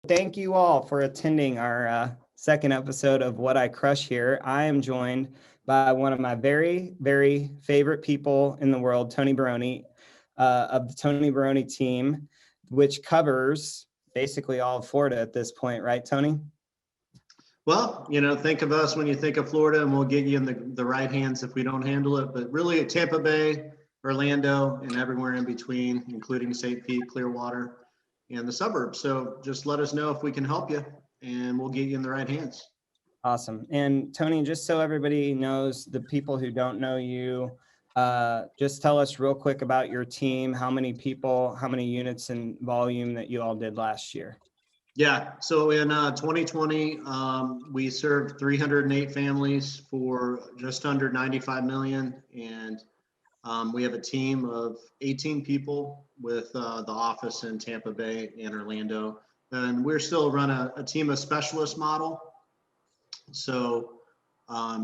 Thank you all for attending our second episode of What I Crush here. I am joined by one of my very, very favorite people in the world, Tony Baroni, of the Tony Baroni team, which covers basically all of Florida at this point, right, Tony? Well, think of us when you think of Florida, and we'll get you in the right hands if we don't handle it. But really, Tampa Bay, Orlando, and everywhere in between, including St. Pete, Clearwater, and the suburbs. So just let us know if we can help you, and we'll get you in the right hands. Awesome. And Tony, just so everybody knows, the people who don't know you, just tell us real quick about your team, how many people, how many units and volume that you all did last year. Yeah, so in 2020, we served 308 families for just under 95 million. And we have a team of 18 people with the office in Tampa Bay and Orlando. And we're still run a team of specialist model. So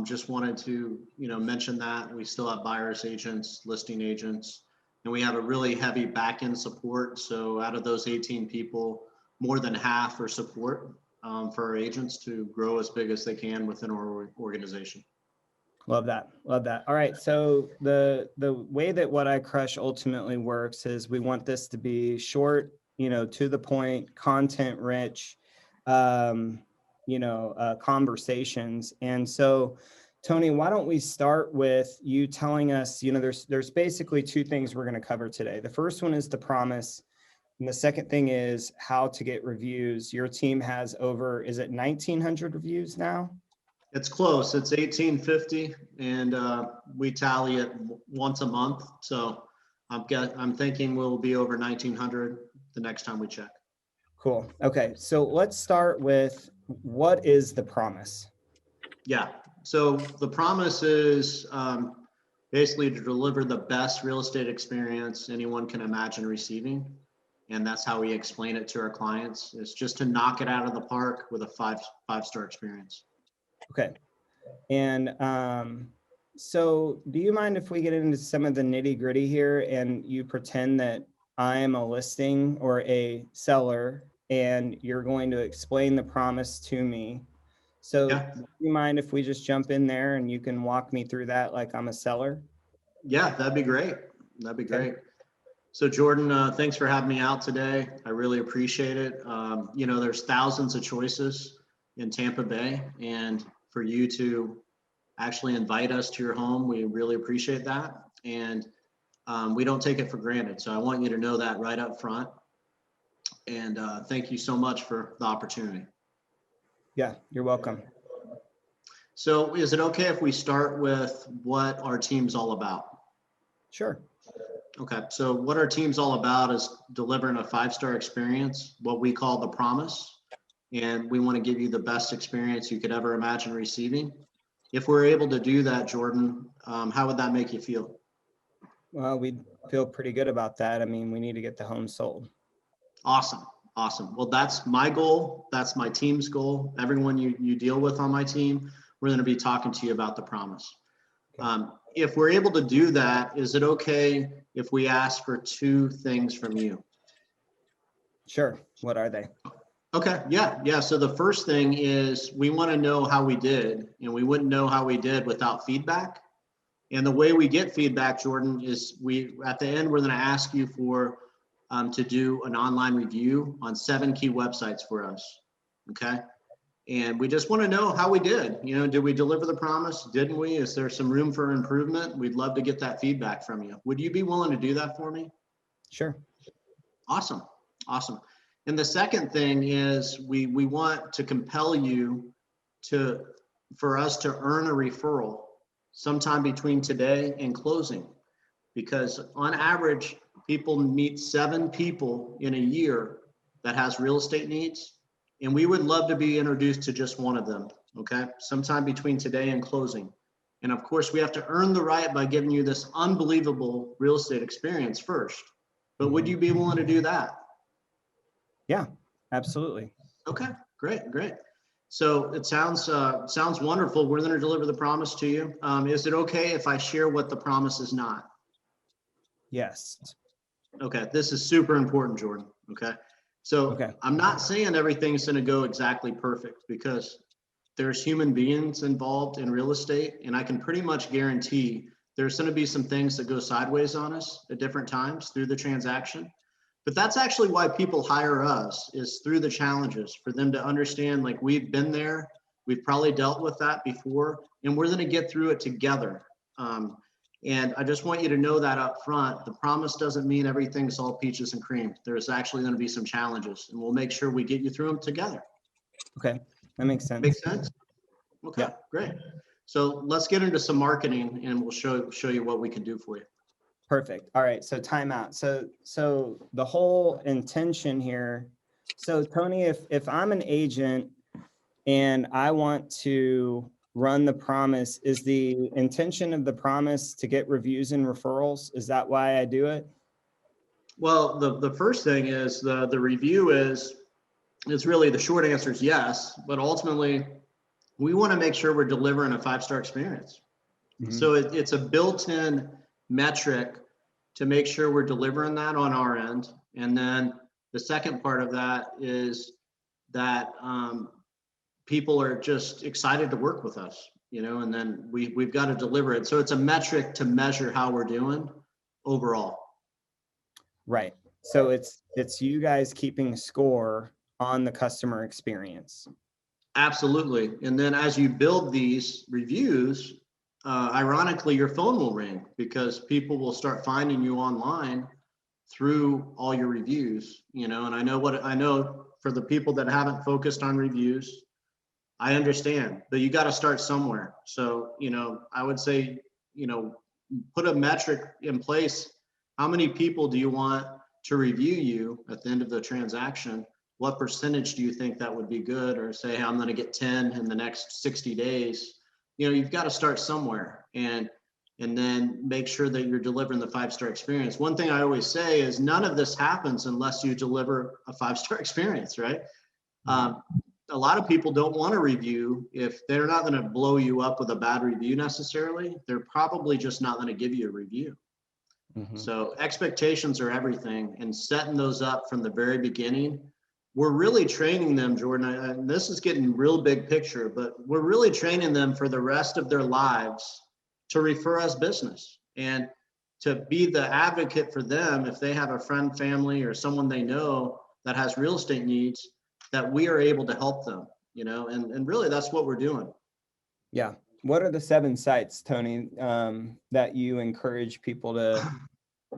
just wanted to, mention that we still have buyers agents, listing agents, and we have a really heavy back end support. So out of those 18 people, more than half are support for our agents to grow as big as they can within our organization. Love that. Love that. All right. So the way that What I Crush ultimately works is we want this to be short, to the point, content rich, conversations. And so, Tony, why don't we start with you telling us, there's basically two things we're going to cover today. The first one is the promise. And the second thing is how to get reviews. Your team has over, is it 1,900 reviews now? It's close. It's 1,850, and we tally it once a month. So I'm thinking we'll be over 1,900 the next time we check. Cool. Okay. So let's start with, what is the promise? Yeah. So the promise is basically to deliver the best real estate experience anyone can imagine receiving. And that's how we explain it to our clients. It's just to knock it out of the park with a five-star experience. Okay. And so do you mind if we get into some of the nitty gritty here and you pretend that I am a listing or a seller and you're going to explain the promise to me? So Yeah. do you mind if we just jump in there and you can walk me through that like I'm a seller? Yeah, that'd be great. That'd be great. So Jordan, thanks for having me out today. I really appreciate it. There's thousands of choices in Tampa Bay, and for you to actually invite us to your home, we really appreciate that. And we don't take it for granted. So I want you to know that right up front. And thank you so much for the opportunity. Yeah, you're welcome. So is it okay if we start with what our team's all about? Sure. Okay, so what our team's all about is delivering a five-star experience, what we call the promise. And we want to give you the best experience you could ever imagine receiving. If we're able to do that, Jordan, how would that make you feel? Well, we feel pretty good about that. I mean, we need to get the home sold. Awesome. Awesome. Well, that's my goal. That's my team's goal. Everyone you deal with on my team, we're going to be talking to you about the promise. Okay. If we're able to do that, is it okay if we ask for two things from you? Sure. What are they? Okay. Yeah. So the first thing is we want to know how we did, and we wouldn't know how we did without feedback. And the way we get feedback, Jordan, is at the end, we're going to ask you to do an online review on 7 key websites for us. Okay. And we just want to know how we did. Did we deliver the promise? Didn't we? Is there some room for improvement? We'd love to get that feedback from you. Would you be willing to do that for me? Sure. Awesome. And the second thing is we want to compel you for us to earn a referral sometime between today and closing, because on average, people meet 7 people in a year that has real estate needs. And we would love to be introduced to just one of them, okay? Sometime between today and closing. And of course, we have to earn the right by giving you this unbelievable real estate experience first. But would you be willing to do that? Yeah, absolutely. Okay, great. So it sounds wonderful. We're going to deliver the promise to you. Is it okay if I share what the promise is not? Yes. Okay, this is super important, Jordan. Okay. So Okay. I'm not saying everything's going to go exactly perfect, because there's human beings involved in real estate. And I can pretty much guarantee there's going to be some things that go sideways on us at different times through the transaction. But that's actually why people hire us, is through the challenges, for them to understand, like, we've been there, we've probably dealt with that before, and we're going to get through it together. And I just want you to know that up front. The promise doesn't mean everything's all peaches and cream. There's actually going to be some challenges, and we'll make sure we get you through them together. Okay. That makes sense. Make sense? Okay, Yeah. great. So let's get into some marketing, and we'll show you what we can do for you. Perfect. All right. So time out. So the whole intention here. So Tony, if I'm an agent and I want to run the promise, is the intention of the promise to get reviews and referrals? Is that why I do it? Well, the first thing is the review it's really, the short answer is yes, but ultimately we want to make sure we're delivering a 5-star experience. Mm-hmm. So it's a built-in metric to make sure we're delivering that on our end. And then the second part of that is that people are just excited to work with us, and then we've got to deliver it. So it's a metric to measure how we're doing overall. Right. So it's you guys keeping score on the customer experience. Absolutely. And then as you build these reviews, ironically, your phone will ring, because people will start finding you online through all your reviews, and I know for the people that haven't focused on reviews, I understand, but you got to start somewhere. So, I would say, put a metric in place. How many people do you want to review you at the end of the transaction? What percentage do you think that would be good? Or say, hey, I'm going to get 10 in the next 60 days. You've got to start somewhere, and then make sure that you're delivering the 5-star experience. One thing I always say is none of this happens unless you deliver a 5-star experience, right? A lot of people don't want to review if they're not going to blow you up with a bad review necessarily. They're probably just not going to give you a review. Mm-hmm. So expectations are everything, and setting those up from the very beginning. We're really training them, Jordan, and this is getting real big picture, but we're really training them for the rest of their lives to refer us business, and to be the advocate for them if they have a friend, family, or someone they know that has real estate needs, that we are able to help them, and really that's what we're doing. Yeah. What are the 7 sites, Tony, that you encourage people to,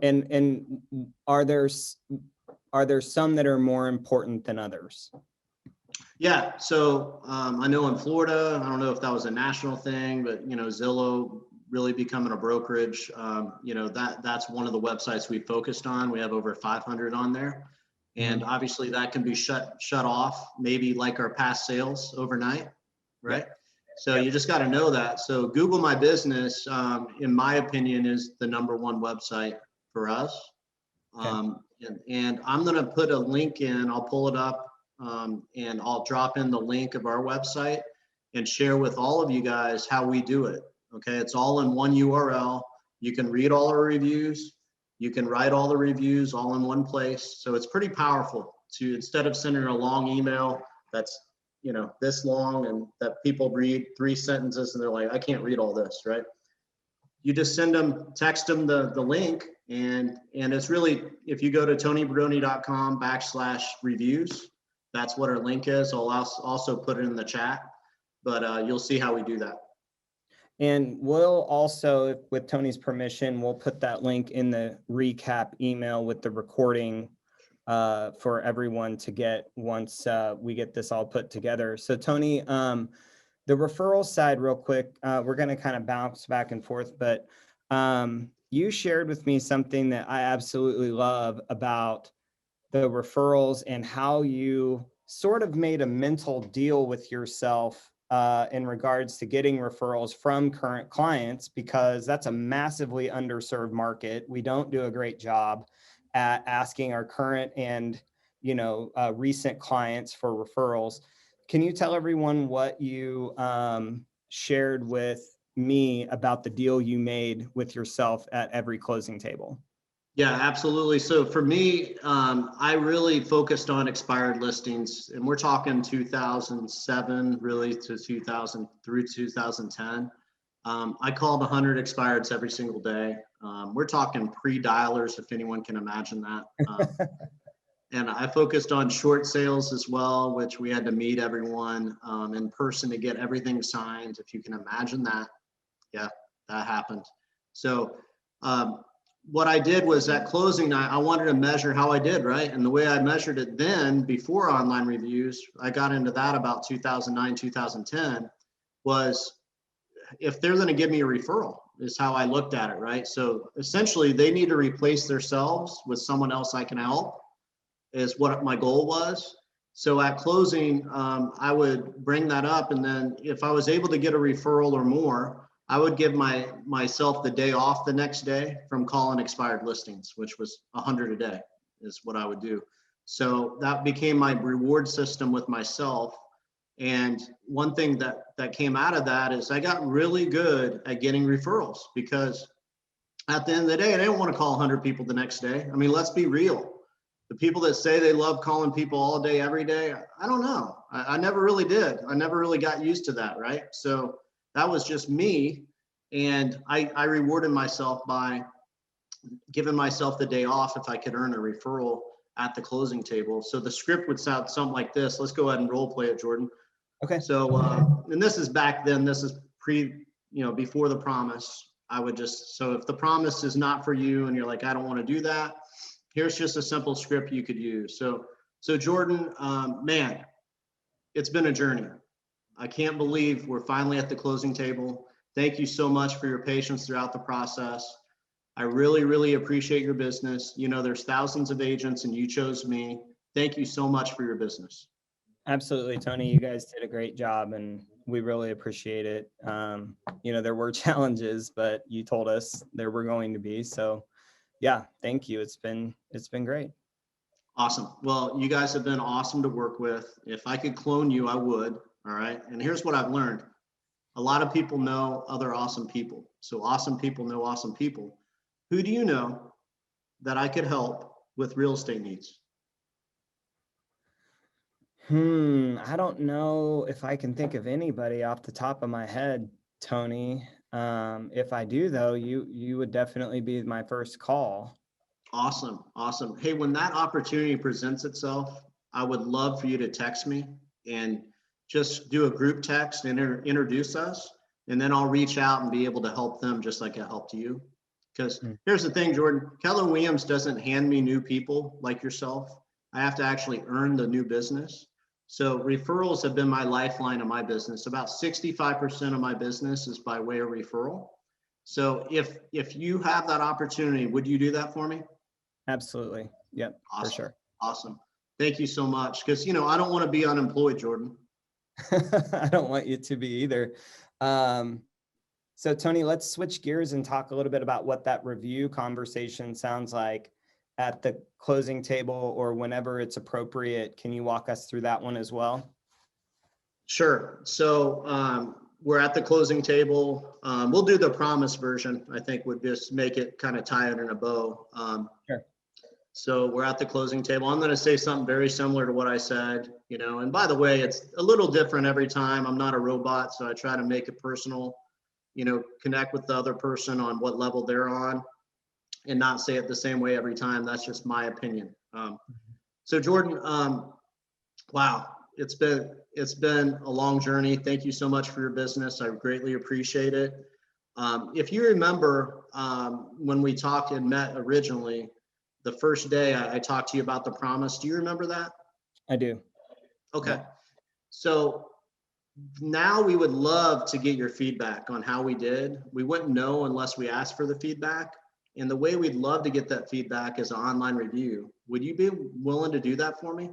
and are there some that are more important than others? Yeah. So I know in Florida, I don't know if that was a national thing, but Zillow really becoming a brokerage, that's one of the websites we focused on. We have over 500 on there. And obviously that can be shut off, maybe like our past sales overnight, right? Yep. So you just got to know that. So Google My Business, in my opinion, is the #1 website for us. Okay. And I'm going to put a link in, I'll pull it up, and I'll drop in the link of our website and share with all of you guys how we do it. Okay. It's all in one URL. You can read all our reviews. You can write all the reviews all in one place. So it's pretty powerful to, instead of sending a long email that's, this long, and that people read 3 sentences and they're like, I can't read all this, right? You just text them the link, and it's really, if you go to tonybaroni.com/reviews, that's what our link is. I'll also put it in the chat, but you'll see how we do that. And we'll also, with Tony's permission, we'll put that link in the recap email with the recording for everyone to get once we get this all put together. So Tony, the referral side real quick, we're going to kind of bounce back and forth, but you shared with me something that I absolutely love about the referrals, and how you sort of made a mental deal with yourself in regards to getting referrals from current clients, because that's a massively underserved market. We don't do a great job at asking our current and recent clients for referrals. Can you tell everyone what you shared with me about the deal you made with yourself at every closing table? Yeah, absolutely. So for me, I really focused on expired listings, and we're talking 2007 really to 2000 through 2010. I called 100 expireds every single day. We're talking pre-dialers, if anyone can imagine that. And I focused on short sales as well, which we had to meet everyone in person to get everything signed. If you can imagine that, yeah, that happened. So what I did was at closing, I wanted to measure how I did, right? And the way I measured it then, before online reviews, I got into that about 2009, 2010, was if they're going to give me a referral, is how I looked at it, right? So essentially, they need to replace themselves with someone else I can help, is what my goal was. So at closing, I would bring that up, and then if I was able to get a referral or more, I would give myself the day off the next day from calling expired listings, which was 100 a day is what I would do. So that became my reward system with myself. And one thing that came out of that is I got really good at getting referrals, because at the end of the day, I didn't want to call 100 people the next day. I mean, let's be real. The people that say they love calling people all day, every day, I don't know. I never really did. I never really got used to that, right? So that was just me. And I rewarded myself by giving myself the day off if I could earn a referral at the closing table. So the script would sound something like this. Let's go ahead and role play it, Jordan. Okay. So, and this is back then, this is before the promise. I would just, so if the promise is not for you and you're like, I don't want to do that, here's just a simple script you could use. So Jordan, man, it's been a journey. I can't believe we're finally at the closing table. Thank you so much for your patience throughout the process. I really, really appreciate your business. You know, there's thousands of agents and you chose me. Thank you so much for your business. Absolutely, Tony. You guys did a great job, and we really appreciate it. There were challenges, but you told us there were going to be. So, yeah, thank you. It's been great. Awesome. Well, you guys have been awesome to work with. If I could clone you, I would. All right. And here's what I've learned. A lot of people know other awesome people. So awesome people know awesome people. Who do you know that I could help with real estate needs? I don't know if I can think of anybody off the top of my head, Tony. If I do, though, you would definitely be my first call. Awesome. Awesome. Hey, when that opportunity presents itself, I would love for you to text me and just do a group text and introduce us. And then I'll reach out and be able to help them just like I helped you. Because here's the thing, Jordan, Keller Williams doesn't hand me new people like yourself. I have to actually earn the new business. So referrals have been my lifeline of my business. About 65% of my business is by way of referral. So if you have that opportunity, would you do that for me? Absolutely. Yep, Awesome. for sure. Awesome. Thank you so much. Because, I don't want to be unemployed, Jordan. I don't want you to be either. So Tony, let's switch gears and talk a little bit about what that review conversation sounds like at the closing table or whenever it's appropriate. Can you walk us through that one as well? Sure. So we're at the closing table. We'll do the promise version. I think would just make it kind of tie it in a bow. Sure. So we're at the closing table. I'm going to say something very similar to what I said, and by the way, it's a little different every time. I'm not a robot, so I try to make it personal, connect with the other person on what level they're on and not say it the same way every time. That's just my opinion. So Jordan, wow, it's been a long journey. Thank you so much for your business. I greatly appreciate it. If you remember when we talked and met originally, the first day I talked to you about the promise. Do you remember that? I do. Okay. Yeah. So now we would love to get your feedback on how we did. We wouldn't know unless we asked for the feedback. And the way we'd love to get that feedback is an online review. Would you be willing to do that for me?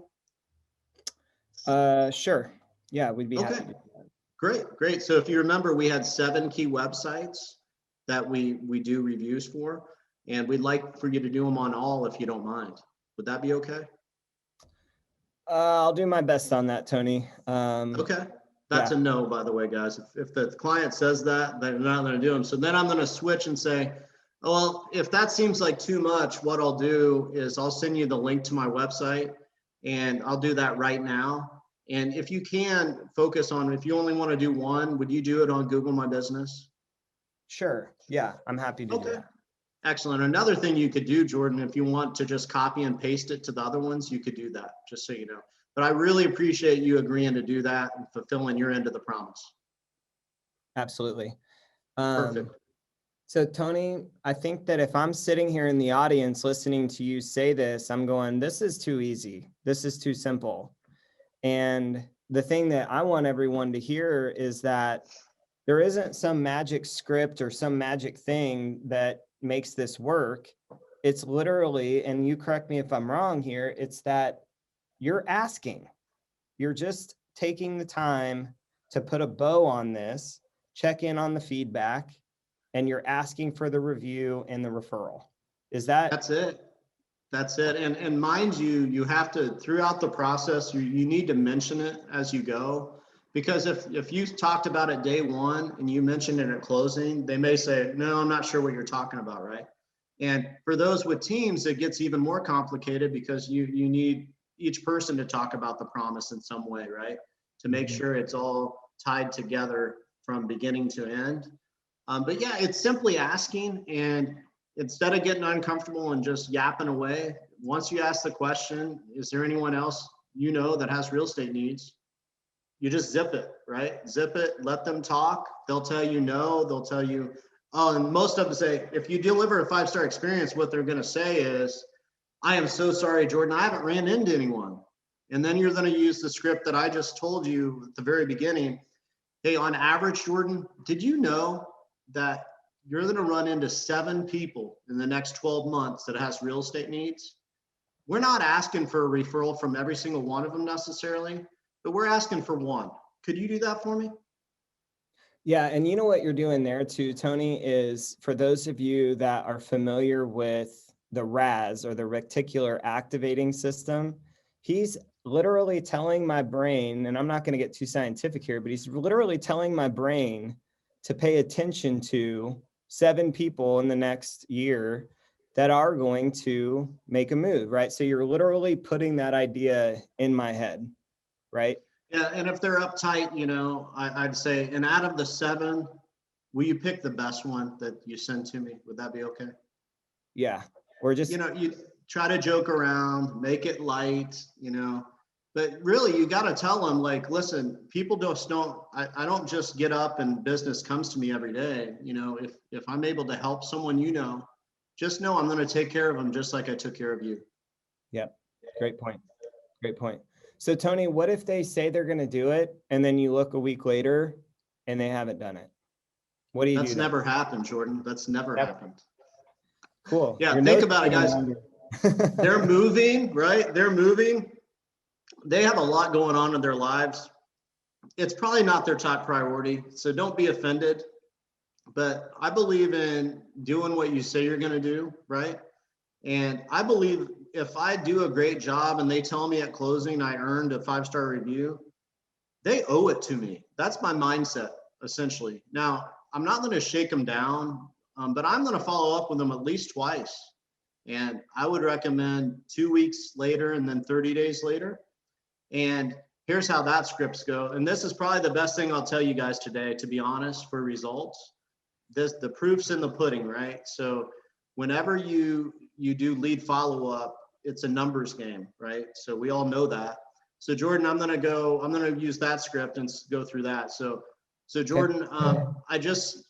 Sure. Yeah, we'd be happy to do that. Great. So if you remember, we had 7 key websites that we do reviews for, and we'd like for you to do them on all if you don't mind. Would that be okay? I'll do my best on that, Tony. Okay. That's a no, by the way, guys. If the client says that, they're not going to do them. So then I'm going to switch and say, Well, if that seems like too much, what I'll do is I'll send you the link to my website, and I'll do that right now. And if you can focus on, if you only want to do one, would you do it on Google My Business? Sure. Yeah, I'm happy to do Okay. that. Excellent. Another thing you could do, Jordan, if you want to just copy and paste it to the other ones, you could do that, just so you know. But I really appreciate you agreeing to do that and fulfilling your end of the promise. Absolutely. Perfect. So Tony, I think that if I'm sitting here in the audience listening to you say this, I'm going, this is too easy. This is too simple. And the thing that I want everyone to hear is that there isn't some magic script or some magic thing that makes this work. It's literally, and you correct me if I'm wrong here, it's that you're asking. You're just taking the time to put a bow on this, check in on the feedback, and you're asking for the review and the referral. Is that? That's it. That's it. And mind you, you have to, throughout the process, you need to mention it as you go. Because if you talked about it day one and you mentioned it at closing, they may say, no, I'm not sure what you're talking about, right? And for those with teams, it gets even more complicated because you need each person to talk about the promise in some way, right? To make sure it's all tied together from beginning to end. But yeah, it's simply asking, and instead of getting uncomfortable and just yapping away, once you ask the question, is there anyone else you know that has real estate needs? You just zip it, right? Zip it, let them talk. They'll tell you no, they'll tell you, oh, and most of them say, if you deliver a 5-star experience, what they're going to say is, I am so sorry, Jordan, I haven't ran into anyone. And then you're going to use the script that I just told you at the very beginning. Hey, on average, Jordan, did you know that you're going to run into 7 people in the next 12 months that has real estate needs? We're not asking for a referral from every single one of them necessarily, but we're asking for one. Could you do that for me? Yeah, and you know what you're doing there too, Tony, is for those of you that are familiar with the RAS, or the reticular activating system, he's literally telling my brain, and I'm not going to get too scientific here, but he's literally telling my brain to pay attention to 7 people in the next year that are going to make a move, right? So you're literally putting that idea in my head, right? Yeah, and if they're uptight, I'd say, and out of the 7, will you pick the best one that you send to me? Would that be okay? Yeah. Or just, You try to joke around, make it light, but really you got to tell them, like, listen, people I don't just get up and business comes to me every day. If I'm able to help someone, just know I'm going to take care of them just like I took care of you. yep. Great point. Great point. So Tony, what if they say they're going to do it and then you look a week later and they haven't done it? What do you do That's then? never happened, Jordan. That's never happened. Cool. Yeah, Your think notes about are it, getting guys. longer. They're moving, right? They're moving. They have a lot going on in their lives. It's probably not their top priority, so don't be offended. But I believe in doing what you say you're going to do, right? And I believe if I do a great job and they tell me at closing I earned a 5-star review, they owe it to me. That's my mindset, essentially. Now, I'm not going to shake them down, but I'm going to follow up with them at least twice. And I would recommend 2 weeks later and then 30 days later. And here's how that scripts go. And this is probably the best thing I'll tell you guys today, to be honest, for results. The proof's in the pudding, right? So whenever you do lead follow-up, it's a numbers game, right? So we all know that. So Jordan, I'm going to use that script and go through that. So Jordan, I just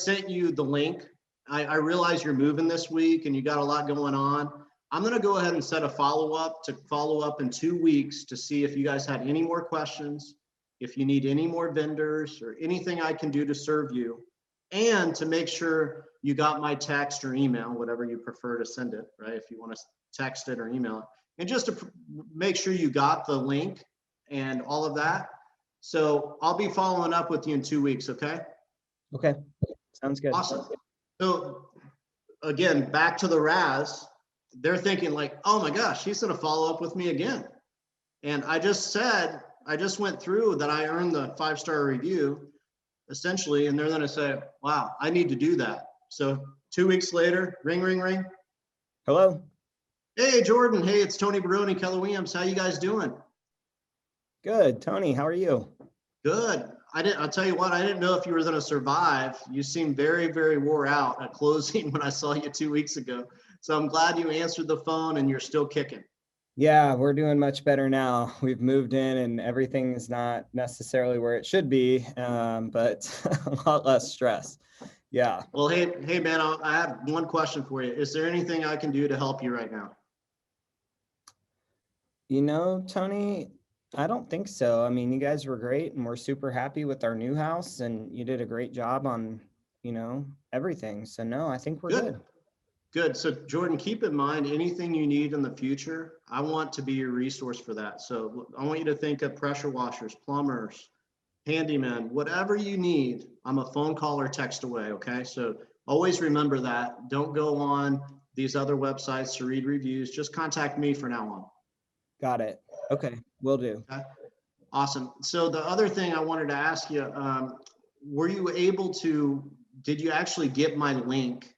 sent you the link. I realize you're moving this week and you got a lot going on. I'm going to go ahead and set a follow up in 2 weeks to see if you guys had any more questions, if you need any more vendors or anything I can do to serve you, and to make sure you got my text or email, whatever you prefer to send it, right? If you want to text it or email it, and just to make sure you got the link and all of that. So I'll be following up with you in 2 weeks. Okay. Okay. Sounds good. Awesome. So again, back to the RAS, they're thinking like, oh my gosh, he's going to follow up with me again. And I just went through that I earned the 5-star review essentially, and they're going to say, wow, I need to do that. So 2 weeks later, ring, ring, ring. Hello. Hey, Jordan. Hey, it's Tony Baroni, Keller Williams. How you guys doing? Good. Tony, how are you? Good. I'll tell you what, I didn't know if you were going to survive. You seemed very, very wore out at closing when I saw you 2 weeks ago. So I'm glad you answered the phone and you're still kicking. Yeah, we're doing much better now. We've moved in and everything is not necessarily where it should be, but a lot less stress. Yeah. Well, hey, man, I have one question for you. Is there anything I can do to help you right now? Tony, I don't think so. I mean, you guys were great and we're super happy with our new house and you did a great job on, everything. So no, I think we're good. Good. So Jordan, keep in mind anything you need in the future, I want to be your resource for that. So I want you to think of pressure washers, plumbers, handyman, whatever you need. I'm a phone call or text away. Okay. So always remember that. Don't go on these other websites to read reviews. Just contact me from now on. Got it. Okay. Will do. Okay. Awesome. So the other thing I wanted to ask you, did you actually get my link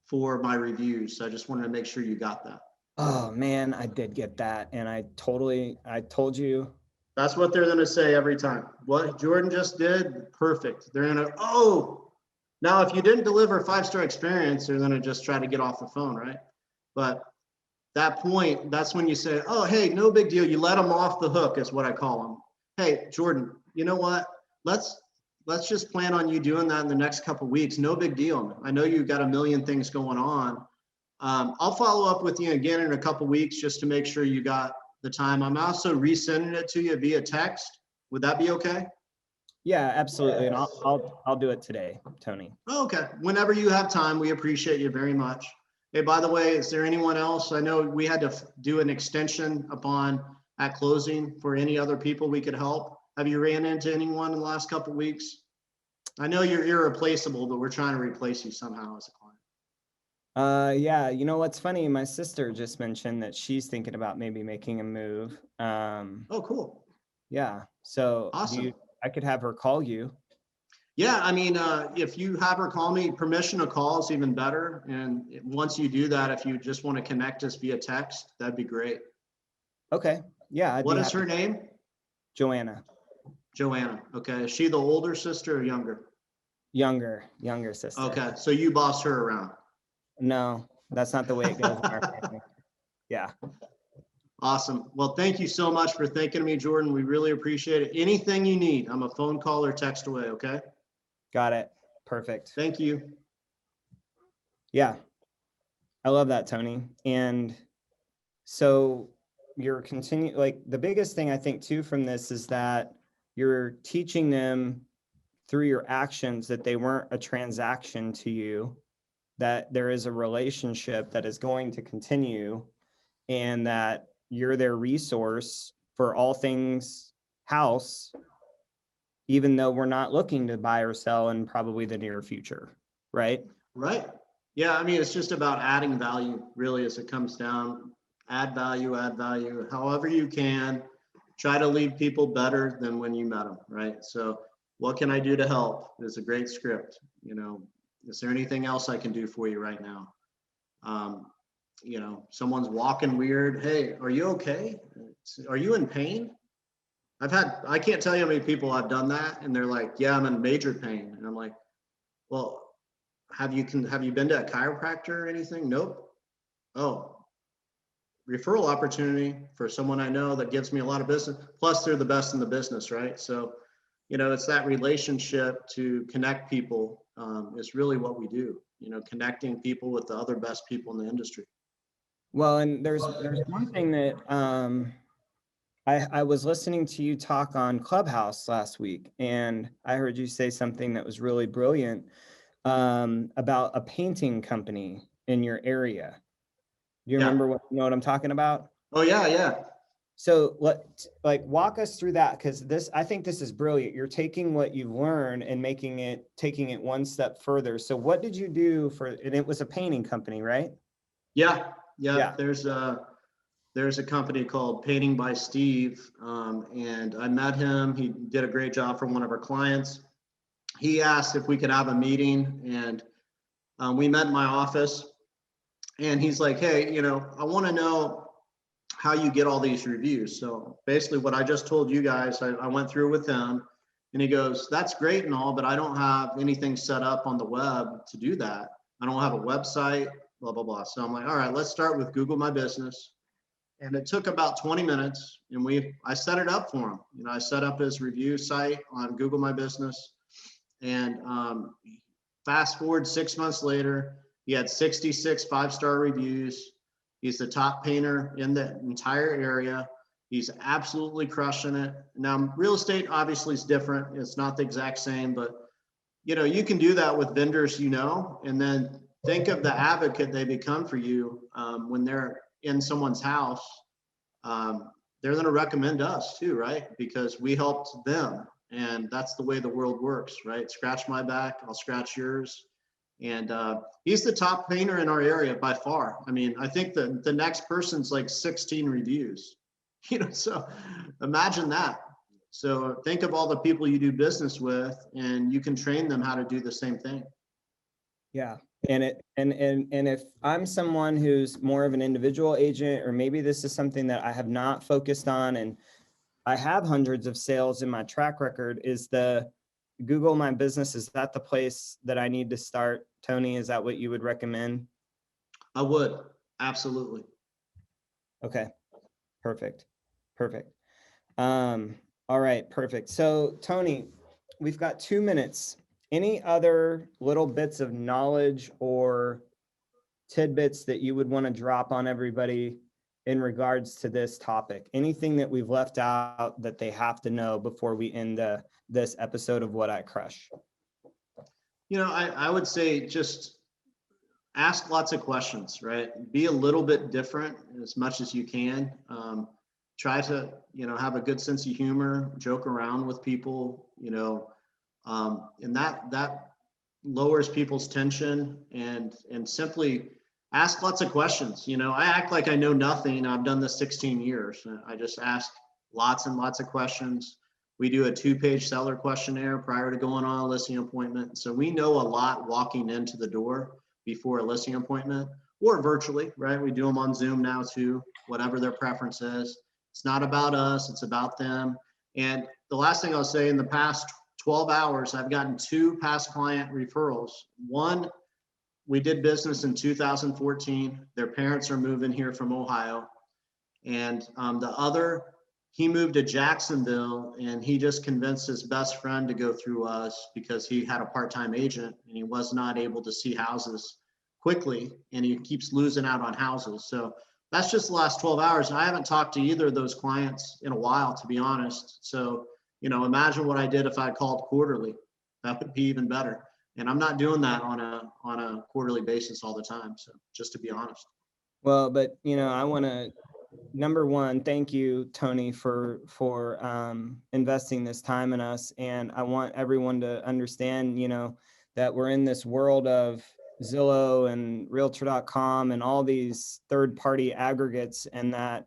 for my reviews? So I just wanted to make sure you got that. Oh man, I did get that. And I told you. That's what they're going to say every time. What Jordan just did, perfect. They're going to, now if you didn't deliver a 5-star experience, they're going to just try to get off the phone, right? But that point, that's when you say, oh, hey, no big deal. You let them off the hook is what I call them. Hey, Jordan, you know what? Let's just plan on you doing that in the next couple of weeks. No big deal. I know you've got a million things going on. I'll follow up with you again in a couple of weeks just to make sure you got the time. I'm also resending it to you via text. Would that be okay? Yeah, absolutely. And I'll do it today, Tony. Okay. Whenever you have time, we appreciate you very much. Hey, by the way, is there anyone else? I know we had to do an extension at closing for any other people we could help. Have you ran into anyone in the last couple of weeks? I know you're irreplaceable, but we're trying to replace you somehow as a client. Yeah, what's funny? My sister just mentioned that she's thinking about maybe making a move. Oh, cool. Yeah. So awesome. I could have her call you. Yeah, I mean, if you have her call me, permission to call is even better. And once you do that, if you just want to connect us via text, that'd be great. Okay. Yeah. What is her name? Joanna. Joanna. Okay. Is she the older sister or younger? Younger sister. Okay. So you boss her around. No, that's not the way it goes in our family. Yeah. Awesome. Well, thank you so much for thinking of me, Jordan. We really appreciate it. Anything you need, I'm a phone call or text away. Okay. Got it. Perfect. Thank you. Yeah. I love that, Tony. And so you're like the biggest thing I think too from this is that you're teaching them through your actions that they weren't a transaction to you, that there is a relationship that is going to continue and that you're their resource for all things house, even though we're not looking to buy or sell in probably the near future, right? Right. Yeah, I mean, it's just about adding value, really, as it comes down. Add value, however you can. Try to leave people better than when you met them, right? So what can I do to help? It's a great script. Is there anything else I can do for you right now? Someone's walking weird. Hey, are you okay? Are you in pain? I can't tell you how many people I've done that. And they're like, yeah, I'm in major pain. And I'm like, well, have you been to a chiropractor or anything? Nope. Oh, referral opportunity for someone I know that gives me a lot of business. Plus they're the best in the business, right? So, it's that relationship to connect people is really what we do, connecting people with the other best people in the industry. Well, and there's one thing that I was listening to you talk on Clubhouse last week, and I heard you say something that was really brilliant about a painting company in your area. Do you remember what I'm talking about? Oh yeah. So walk us through that, because I think this is brilliant. You're taking what you've learned and taking it one step further. So what did you do and it was a painting company, right? Yeah. There's a company called Painting by Steve, and I met him. He did a great job for one of our clients. He asked if we could have a meeting, and We met in my office, and he's like, hey, I want to know how you get all these reviews. So basically what I just told you guys, I went through with him, and he goes, that's great and all, but I don't have anything set up on the web to do that. I don't have a website, blah, blah, blah. So I'm like, all right, let's start with Google My Business. And it took about 20 minutes, and I set it up for him. I set up his review site on Google My Business, and fast forward 6 months later, he had 66 5-star reviews. He's the top painter in the entire area. He's absolutely crushing it. Now, real estate obviously is different. It's not the exact same, but you can do that with vendors, and then think of the advocate they become for you when they're in someone's house. They're going to recommend us too, right? Because we helped them, and that's the way the world works, right? Scratch my back, I'll scratch yours. And he's the top painter in our area by far. I mean, I think the next person's like 16 reviews, so imagine that. So think of all the people you do business with, and you can train them how to do the same thing. Yeah. And if I'm someone who's more of an individual agent, or maybe this is something that I have not focused on, and I have hundreds of sales in my track record, is the Google My Business, is that the place that I need to start? Tony, is that what you would recommend? I would, absolutely. Okay, perfect. All right, perfect. So Tony, we've got 2 minutes. Any other little bits of knowledge or tidbits that you would want to drop on everybody in regards to this topic? Anything that we've left out that they have to know before we end this episode of What I Crush? I would say just ask lots of questions, right? Be a little bit different as much as you can. Try to, have a good sense of humor, joke around with people, and that lowers people's tension, and simply ask lots of questions. I act like I know nothing. I've done this 16 years. I just ask lots and lots of questions. We do a 2-page seller questionnaire prior to going on a listing appointment. So we know a lot walking into the door before a listing appointment, or virtually, right? We do them on Zoom now too, whatever their preference is. It's not about us, it's about them. And the last thing I'll say, in the past 12 hours, I've gotten 2 past client referrals. One, we did business in 2014. Their parents are moving here from Ohio. And the other, he moved to Jacksonville, and he just convinced his best friend to go through us because he had a part-time agent and he was not able to see houses quickly, and he keeps losing out on houses. So that's just the last 12 hours. And I haven't talked to either of those clients in a while, to be honest. So, imagine what I did if I called quarterly. That would be even better. And I'm not doing that on a quarterly basis all the time. So just to be honest. Well, but I want to, number one, thank you, Tony, for investing this time in us. And I want everyone to understand, that we're in this world of Zillow and Realtor.com and all these third-party aggregates, and that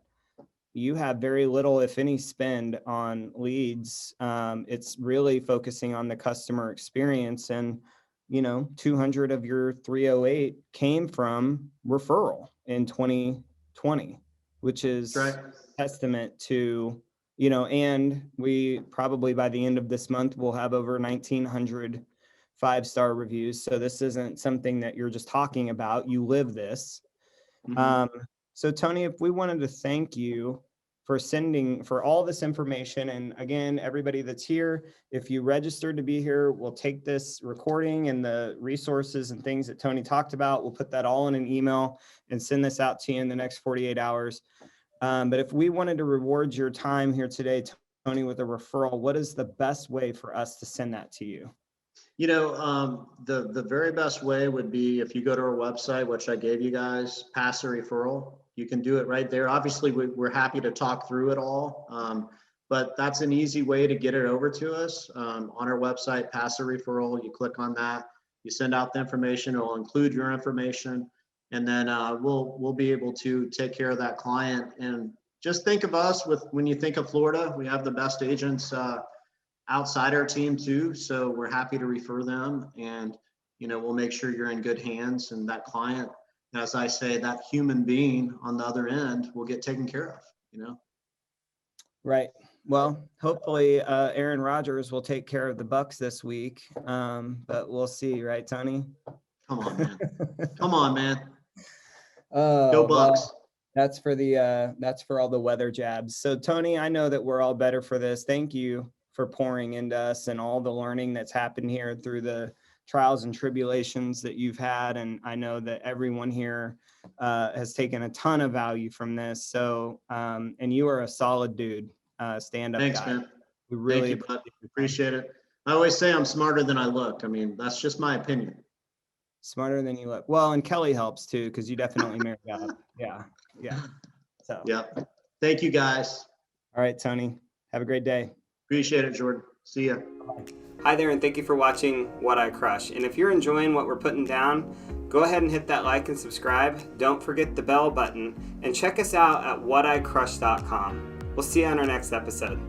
you have very little, if any, spend on leads. It's really focusing on the customer experience, and 200 of your 308 came from referral in 2020, which is Right. testament to, and we probably by the end of this month will have over 1,900 5-star reviews. So this isn't something that you're just talking about. You live this. Mm-hmm. So Tony, if we wanted to thank you for all this information, and again, everybody that's here, if you registered to be here, we'll take this recording and the resources and things that Tony talked about. We'll put that all in an email and send this out to you in the next 48 hours. But if we wanted to reward your time here today, Tony, with a referral, what is the best way for us to send that to you? The very best way would be if you go to our website, which I gave you guys, pass a referral. You can do it right there. Obviously, we're happy to talk through it all, but that's an easy way to get it over to us. On our website, pass a referral. You click on that. You send out the information. It'll include your information, and then we'll be able to take care of that client. And just think of us when you think of Florida, we have the best agents outside our team too. So we're happy to refer them. And we'll make sure you're in good hands, and that client, as I say, that human being on the other end will get taken care of. Right. Well, hopefully Aaron Rodgers will take care of the Bucks this week, but we'll see, right, Tony? Come on, man. Come on, man. Oh, Go Bucks. well, that's for all the weather jabs. So Tony, I know that we're all better for this. Thank you for pouring into us and all the learning that's happened here through the trials and tribulations that you've had. And I know that everyone here has taken a ton of value from this. So, and you are a solid dude, stand-up Thanks, guy. man. We really Thank you, bud. Appreciate it. I always say I'm smarter than I look. I mean, that's just my opinion. Smarter than you look. Well, and Kelly helps too, because you definitely married up. Yeah. So. Yep. Thank you, guys. All right, Tony. Have a great day. Appreciate it, Jordan. See ya. Hi there, and thank you for watching What I Crush. And if you're enjoying what we're putting down, go ahead and hit that like and subscribe. Don't forget the bell button, and check us out at whaticrush.com. We'll see you on our next episode.